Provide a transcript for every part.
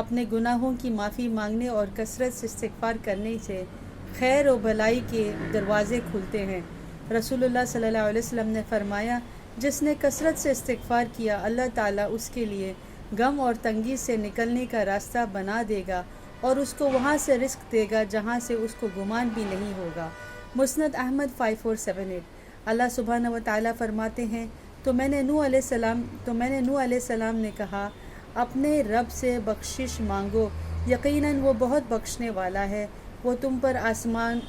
اپنے گناہوں کی معافی مانگنے اور کثرت سے استغفار کرنے سے خیر و بھلائی کے دروازے کھلتے ہیں۔ رسول اللہ صلی اللہ علیہ وسلم نے فرمایا، جس نے کثرت سے استغفار کیا اللہ تعالیٰ اس کے لیے غم اور تنگی سے نکلنے کا راستہ بنا دے گا اور اس کو وہاں سے رزق دے گا جہاں سے اس کو گمان بھی نہیں ہوگا۔ مسند احمد 5478۔ اللہ سبحانہ و تعالیٰ فرماتے ہیں، تو میں نے نوح علیہ السلام نے کہا، اپنے رب سے بخشش مانگو، یقیناً وہ بہت بخشنے والا ہے، وہ تم پر آسمان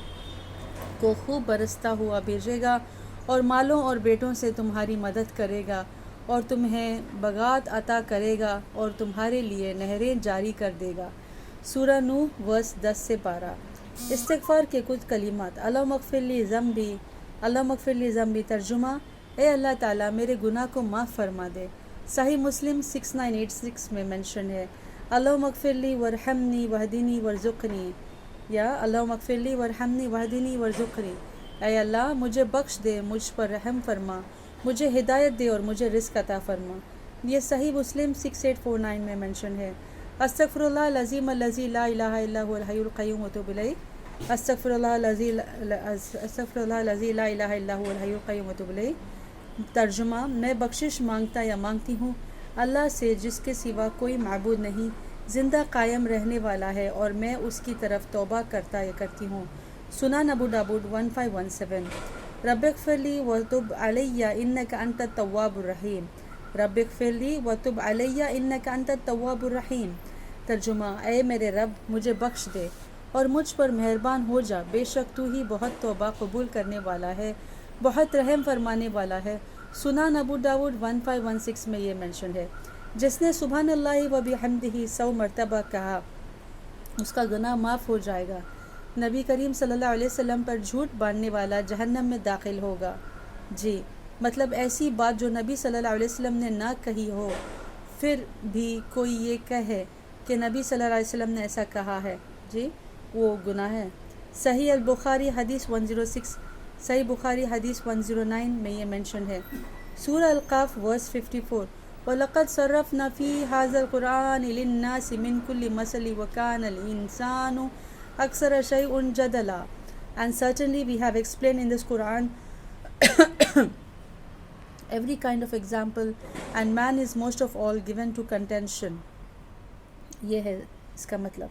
کو خوب برستا ہوا بھیجے گا اور مالوں اور بیٹوں سے تمہاری مدد کرے گا اور تمہیں بغات عطا کرے گا اور تمہارے لیے نہریں جاری کر دے گا۔ سورہ نوح ورس 10 سے 12۔ استغفار کے کچھ کلمات۔ اللہم اغفر لی ذنبی، اللہم اغفر لی ذنبی۔ ترجمہ، اے اللہ تعالیٰ میرے گناہ کو معاف فرما دے۔ صحیح مسلم 6986 میں منشن ہے، اللہم اغفر لی ورحمنی وہدنی ورزقنی، یا اللہم اغفر لی ورحمنی وہدنی ورزقنی۔ اے اللہ مجھے بخش دے، مجھ پر رحم فرما، مجھے ہدایت دے اور مجھے رزق عطا فرما۔ یہ صحیح مسلم 6849 میں منشن ہے۔ استغفر اللہ العظیم الذی لا الہ الا هو الحی القیوم واتوب الیہ۔ استغفر اللہ الذی لا الہ الا هو الحی القیوم واتوب الیہ۔ ترجمہ، میں بخشش مانگتا یا مانگتی ہوں اللہ سے جس کے سوا کوئی معبود نہیں، زندہ قائم رہنے والا ہے، اور میں اس کی طرف توبہ کرتا یا کرتی ہوں۔ سنن ابو داؤد 1517۔ رب اغفر لی وتب علی انک انت التواب الرحیم۔ رب اغفر لی وتب علی انک انت التواب الرحیم۔ ترجمہ، اے میرے رب مجھے بخش دے اور مجھ پر مہربان ہو جا، بے شک تو ہی بہت توبہ قبول کرنے والا ہے، بہت رحم فرمانے والا ہے۔ سنن ابو داؤد 1516 میں یہ منشن ہے۔ جس نے سبحان اللہ و بحمدہ 100 مرتبہ کہا اس کا گناہ معاف ہو جائے گا۔ نبی کریم صلی اللہ علیہ وسلم پر جھوٹ باندھنے والا جہنم میں داخل ہوگا۔ جی، مطلب ایسی بات جو نبی صلی اللہ علیہ وسلم نے نہ کہی ہو، پھر بھی کوئی یہ کہے کہ نبی صلی اللہ علیہ وسلم نے ایسا کہا ہے، جی وہ گناہ ہے۔ صحیح البخاری حدیث 106، صحیح بخاری حدیث 109 میں یہ منشن ہے۔ سورہ القاف ورس 54۔ وَلَقَدْ صَرَّفْنَا فِي هَذَا الْقُرْآنِ لِلنَّاسِ مِنْ كُلِّ مَثَلٍ وَكَانَ الْإِنسَانُ أَكْثَرَ شَيْءٍ جَدَلًا۔ And certainly we have explained in this Quran every kind of example, and man is most of all given to contention۔ یہ ہے اس کا مطلب۔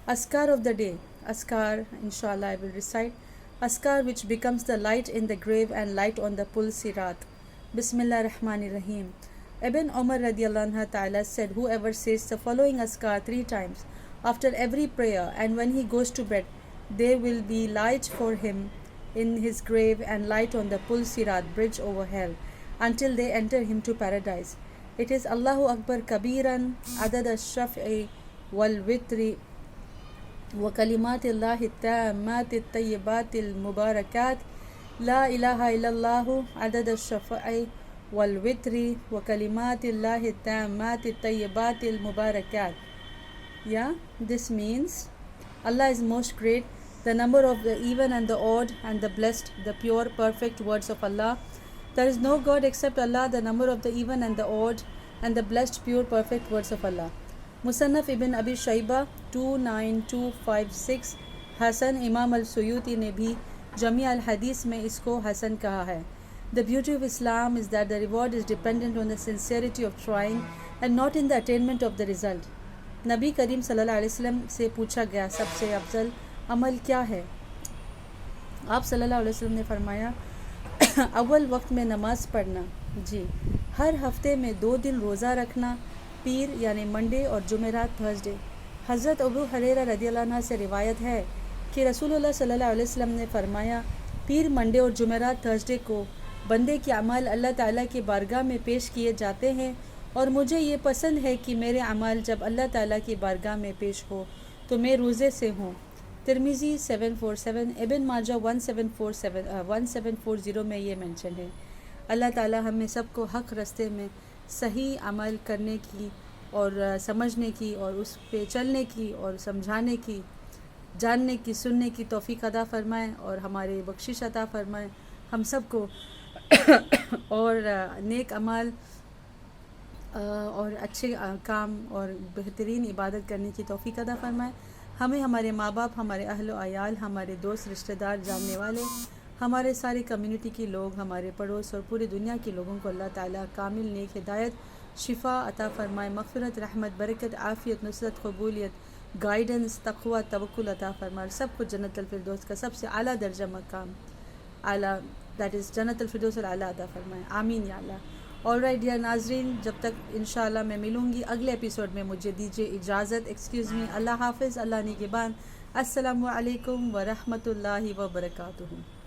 Azkar of the day۔ Azkar, inshallah I will recite۔ Azkar which becomes the light in the grave and light on the pul sirat۔ Bismillah ar-Rahman ar-Rahim۔ Ibn Umar radiallahu anhu ta'ala said, whoever says the following Azkar 3 times after every prayer and when he goes to bed, there will be light for him in his grave and light on the pul sirat, bridge over hell, until they enter him to paradise. It is Allahu Akbar kabiran adad ash-shaf'i wal witri wa kalimatillahi tammati at-tayyibati al-mubarakat, la ilaha illallahu adad ash-shaf'i wal witri wa kalimatillahi tammati at-tayyibati al-mubarakat۔ Yeah, this means Allah is most great, the number of the even and the odd and the blessed, the pure perfect words of Allah. There is no God except Allah, the number of the even and the odd and the blessed pure perfect words of Allah۔ مصنف ابن ابی شیبہ 29256۔ حسن، امام السیوطی نے بھی جامع الحدیث میں اس کو حسن کہا ہے۔ The beauty of Islam is that the reward is dependent on the sincerity of trying and not in the attainment of the result۔ نبی کریم صلی اللہ علیہ وسلم سے پوچھا گیا سب سے افضل عمل کیا ہے؟ آپ صلی اللہ علیہ وسلم نے فرمایا اول وقت میں نماز پڑھنا۔ جی، ہر ہفتے میں 2 دن روزہ رکھنا، پیر یعنی منڈے اور جمعرات تھرسڈے۔ حضرت ابو ہریرہ رضی اللہ عنہ سے روایت ہے کہ رسول اللہ صلی اللہ علیہ وسلم نے فرمایا، پیر منڈے اور جمعرات تھرسڈے کو بندے کے اعمال اللہ تعالیٰ کی بارگاہ میں پیش کیے جاتے ہیں، اور مجھے یہ پسند ہے کہ میرے اعمال جب اللہ تعالیٰ کی بارگاہ میں پیش ہو تو میں روزے سے ہوں۔ ترمذی 747، ابن ماجہ 1740 میں یہ منشن ہے۔ اللہ تعالیٰ ہمیں سب کو حق راستے میں صحیح عمل کرنے کی اور سمجھنے کی اور اس پہ چلنے کی اور سمجھانے کی، جاننے کی، سننے کی توفیق عطا فرمائے اور ہمارے بخشش عطا فرمائے ہم سب کو، اور نیک اعمال اور اچھے کام اور بہترین عبادت کرنے کی توفیق عطا فرمائے. ہمیں، ہمارے ماں باپ، ہمارے اہل و عیال، ہمارے دوست رشتہ دار جاننے والے، ہمارے ساری کمیونٹی کے لوگ، ہمارے پڑوس اور پوری دنیا کے لوگوں کو اللہ تعالیٰ کامل نیک ہدایت، شفا عطا فرمائے، مغفرت، رحمت، برکت، عافیت، نصرت، قبولیت، گائیڈنس، تقوی، توکل عطا فرمائے. سب کو جنت الفردوس کا سب سے اعلیٰ درجہ مقام، اعلیٰ دیٹ از جنت الفردوس الاعلیٰ عطا فرمائے. آمین یا اللہ. آل رائٹ ڈیئر ناظرین، جب تک انشاءاللہ میں ملوں گی اگلے ایپیسوڈ میں، مجھے دیجیے اجازت. Excuse me. اللہ حافظ. اللہ نگہبان. السلام علیکم ورحمۃ اللہ وبرکاتہ.